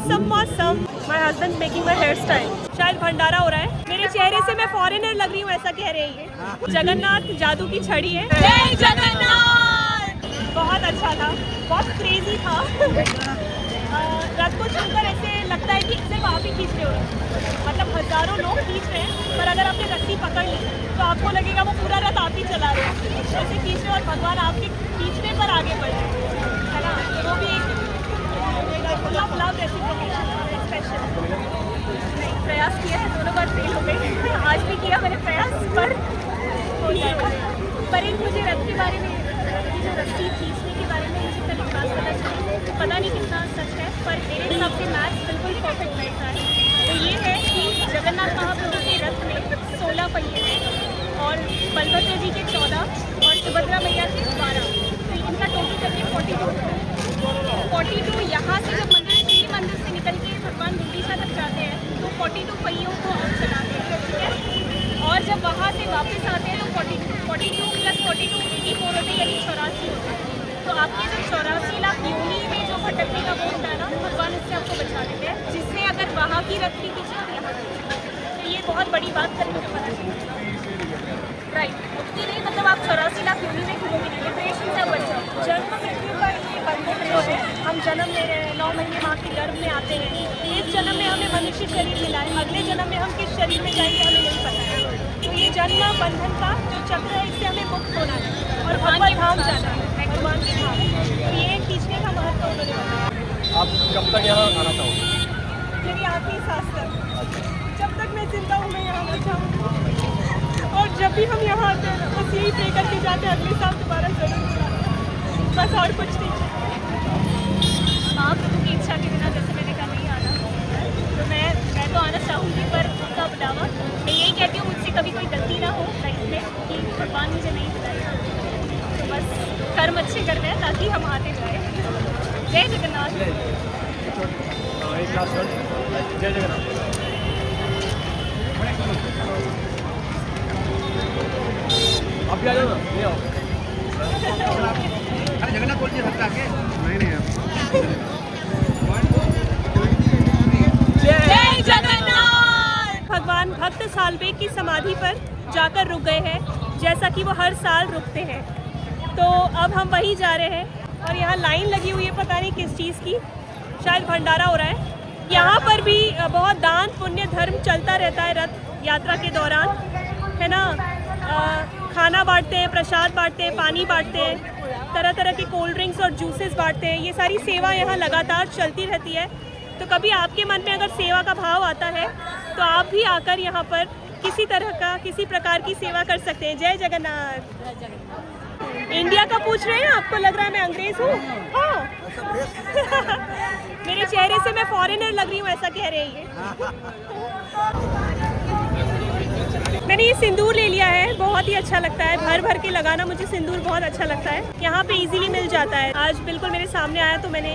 मौसम my husband making my hair style. शायद भंडारा हो रहा है, मेरे चेहरे से मैं फॉरेनर लग रही हूँ ऐसा कह रहे हैं। जगन्नाथ जादू की छड़ी है। जय जगन्नाथ। बहुत अच्छा था, बहुत क्रेजी था। रथ को छूकर ऐसे लगता है कि सिर्फ आप ही खींच रहे हो, मतलब हजारों लोग खींच रहे हैं, पर अगर आपने रस्सी पकड़ ली तो आपको लगेगा वो पूरा रथ आप ही चला रहे हैं। ऐसे खींच रहे और भगवान आपके खींचने पर आगे बढ़ रहे हैं, है ना। वो भी एक लव स्पेशल प्रयास किया है, दोनों बार फेल हो गए। आज भी किया मैंने प्रयास, पर हो जाएगा। पर एक मुझे रथ के बारे में, जो रस्सी खींचने के बारे में मुझे कल विश्वास पता चला, पता नहीं कितना सच है, पर मेरे हिसाब से मैथ्स बिल्कुल परफेक्ट बैठा है। तो ये है कि जगन्नाथ महाप्रभु के रथ में 16 पहिए हैं और बलभद्र जी के 14 और सुभद्रा मैया के 12, तो इनका टोटल करके 42। यहाँ से जब मंदिर से निकल के भगवान गुंडीचा तक जाते हैं तो 42 पहियों को हम चलाते हैं, ठीक है। और जब वहाँ से वापस आते हैं तो 42 + 42 84 होते हैं, यानी 84 होते हैं। तो आपके जो 84 लाख योनि में जो भटकने का वो होता है ना, भगवान उससे आपको बचा देते हैं, जिससे अगर वहाँ की रथ भी खींचे तो यहाँ तो ये बहुत बड़ी बात करने को पता चलता है, राइट। उतनी नहीं, मतलब आप 84 लाख योनि में घूमोगे नहीं, डिप्रेशन से बच जाओ। जन्म मृत्यु का ये बंधन जो है, हम जन्म ले रहे हैं, 9 महीने माँ के गर्भ में आते हैं। इस जन्म में हमें मनुष्य शरीर मिला है, अगले जन्म में हम किस शरीर में जाएंगे हमें नहीं पता है। तो ये जन्म बंधन का जो चक्र है, इससे हमें मुक्त होना है और भगवान धाम जाना है, भगवान के धाम। तो ये खींचने का महत्व उन्होंने बताया। आप कब तक यहाँ आना चाहोगे? मेरी आखिरी सांस तक, जब तक मैं जिंदा हूँ मैं यहाँ आना चाहूँगी। और जब भी हम यहाँ आते हैं बस यही प्रे करके जाते हैं, अगले साल दोबारा जरूर बुलाना, बस और कुछ नहीं। महाप्रभु की इच्छा के बिना, जैसे मैंने कहा, नहीं आना। तो मैं तो आना चाहूँगी, पर उनका बुलावा, मैं यही कहती हूँ मुझसे कभी कोई गलती ना हो लाइफ में कि भगवान मुझे नहीं बुलाएगा। तो बस कर्म अच्छे करने हैं ताकि हम आते जाए। जय जगन्नाथ। जय जगन्नाथ। आप भी आ जाओ ना, ले आओ। अरे जगन्नाथ बोल दिया सबका आगे। नहीं जय जगन्नाथ। भगवान भक्त सालबेग की समाधि पर जाकर रुक गए हैं, जैसा कि वो हर साल रुकते हैं। तो अब हम वहीं जा रहे हैं और यहाँ लाइन लगी हुई है, पता नहीं किस चीज़ की, शायद भंडारा हो रहा है। यहाँ पर भी बहुत दान पुण्य धर्म चलता रहता है रथ यात्रा के दौरान, है ना। खाना बांटते हैं, प्रसाद बांटते हैं, पानी बांटते हैं, तरह तरह के कोल्ड ड्रिंक्स और जूसेस बांटते हैं। ये सारी सेवा यहाँ लगातार चलती रहती है। तो कभी आपके मन में अगर सेवा का भाव आता है तो आप भी आकर यहाँ पर किसी तरह का, किसी प्रकार की सेवा कर सकते हैं। जय जगन्नाथ। इंडिया का पूछ रहे हैं, आपको लग रहा है मैं अंग्रेज हूँ? हाँ। मेरे चेहरे से मैं फॉरेनर लग रही हूँ ऐसा कह रहे हैं। मैंने ये सिंदूर ले लिया है, बहुत ही अच्छा लगता है, भर भर के लगाना मुझे सिंदूर बहुत अच्छा लगता है। यहाँ पे इजीली मिल जाता है, आज बिल्कुल मेरे सामने आया तो मैंने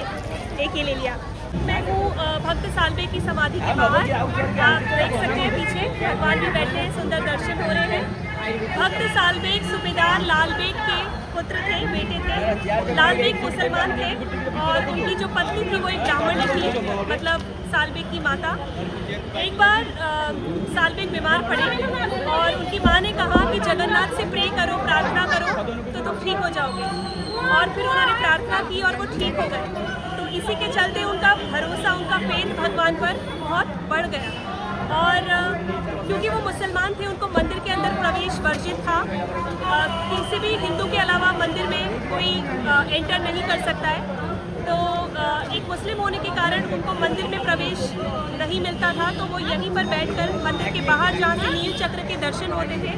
एक ये ले लिया। मैं हूँ भक्त सालबेग की समाधि के बाहर, आप देख सकते हैं पीछे भगवान भी बैठे हैं, सुंदर दर्शन हो रहे हैं। भक्त सालबेग सूबेदार लाल बेग के पुत्र थे, बेटे थे। लाल बेग मुसलमान थे और उनकी जो पत्नी थी वो एक ब्राह्मण थी, मतलब सालबेग की माता। एक बार सालबेग बीमार पड़े और उनकी माँ ने कहा कि जगन्नाथ से प्रे करो, प्रार्थना करो तो तुम ठीक हो जाओगे। और फिर उन्होंने प्रार्थना की और वो ठीक हो गए। तो इसी के चलते उनका भरोसा, उनका फेथ भगवान पर बहुत बढ़ गया। और क्योंकि वो मुसलमान थे, उनको मंदिर के अंदर प्रवेश वर्जित था। किसी भी हिंदू के अलावा मंदिर में कोई एंटर नहीं कर सकता है। तो एक मुस्लिम होने के कारण उनको मंदिर में प्रवेश नहीं मिलता था। तो वो यहीं पर बैठकर मंदिर के बाहर, जहाँ से नील चक्र के दर्शन होते थे,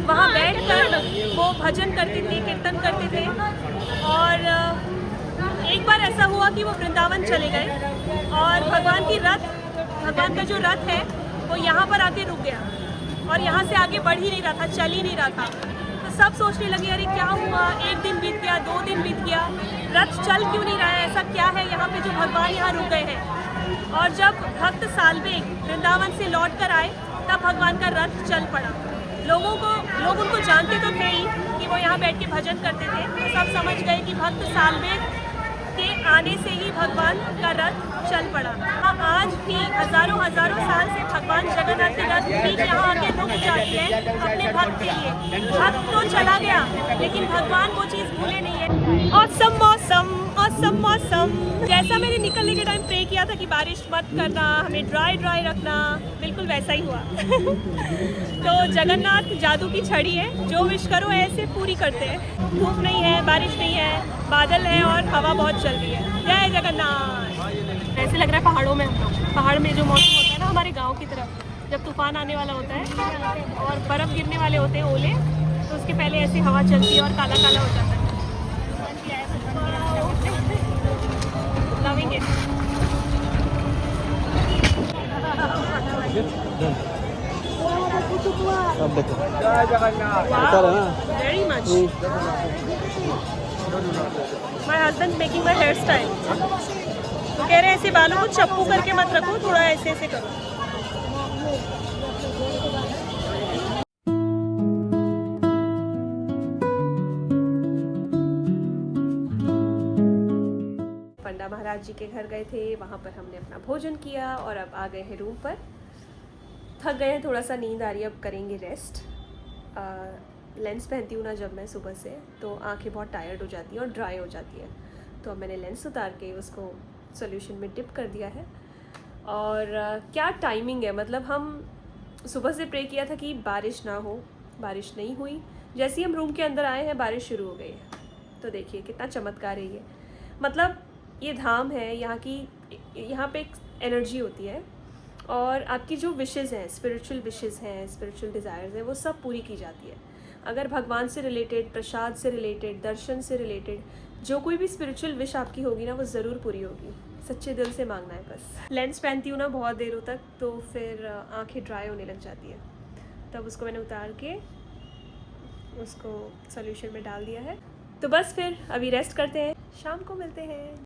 वहाँ बैठकर वो भजन करते थे, कीर्तन करते थे। और एक बार ऐसा हुआ कि वो वृंदावन चले गए और भगवान का जो रथ है वो यहाँ पर आके रुक गया और यहाँ से आगे बढ़ ही नहीं रहा था, चल ही नहीं रहा था। तो सब सोचने लगे, अरे क्या हुआ, 1 दिन बीत गया, 2 दिन बीत गया, रथ चल क्यों नहीं रहा है, ऐसा क्या है यहाँ पे जो भगवान यहाँ रुक गए हैं। और जब भक्त सालबेग वृंदावन से लौट कर आए तब भगवान का रथ चल पड़ा। लोग उनको जानते तो थे ही कि वो यहाँ बैठ के भजन करते थे, तो सब समझ गए कि भक्त सालबेग के आने से ही भगवान का रथ चल पड़ा। आज भी हजारों हजारों साल से भगवान जगन्नाथ की रथ भी यहाँ आके रुक जाती है अपने भक्त के लिए। भक्त तो चला गया लेकिन भगवान वो चीज़ भूले नहीं है। औसम मौसम, औसम मौसम। जैसा मैंने निकलने के टाइम प्रे किया था कि बारिश मत करना, हमें ड्राई ड्राई रखना, बिल्कुल वैसा ही हुआ। तो जगन्नाथ जादू की छड़ी है, जो विश करो ऐसे पूरी करते हैं। धूप नहीं है, बारिश नहीं है, बादल है और हवा बहुत चल रही है। जय जगन्नाथ। ऐसे लग रहा है पहाड़ों में हम लोग। पहाड़ में जो मौसम होता है ना हमारे गांव की तरफ, जब तूफान आने वाला होता है और बर्फ़ गिरने वाले होते हैं ओले, तो उसके पहले ऐसी हवा चलती है और काला काला हो जाता है। Loving it. अब देखो जय Jagannath very much. My husband making my hair style. तो कह रहे हैं ऐसे बालों को चप्पू करके मत रखो, थोड़ा ऐसे ऐसे करो। पंडा महाराज जी के घर गए थे, वहाँ पर हमने अपना भोजन किया और अब आ गए हैं रूम पर। थक गए हैं, थोड़ा सा नींद आ रही है, अब करेंगे रेस्ट। लेंस पहनती हूँ ना जब मैं सुबह से, तो आंखें बहुत टायर्ड हो जाती हैं और ड्राई हो जाती है। तो अब मैंने लेंस उतार के उसको सॉल्यूशन में डिप कर दिया है। और क्या टाइमिंग है, मतलब हम सुबह से प्रे किया था कि बारिश ना हो, बारिश नहीं हुई। जैसे ही हम रूम के अंदर आए हैं बारिश शुरू हो गई है। तो देखिए कितना चमत्कार है ये। मतलब ये धाम है, यहाँ पे एक एनर्जी होती है और आपकी जो विशेज़ हैं, स्पिरिचुअल विशेज़ हैं, स्पिरिचुअल डिज़ायर्स हैं, वो सब पूरी की जाती है। अगर भगवान से रिलेटेड, प्रसाद से रिलेटेड, दर्शन से रिलेटेड जो कोई भी स्पिरिचुअल विश आपकी होगी ना, वो ज़रूर पूरी होगी। सच्चे दिल से मांगना है बस। लेंस पहनती हूँ ना बहुत देरों तक, तो फिर आंखें ड्राई होने लग जाती है। तब उसको मैंने उतार के उसको सॉल्यूशन में डाल दिया है। तो बस फिर अभी रेस्ट करते हैं, शाम को मिलते हैं।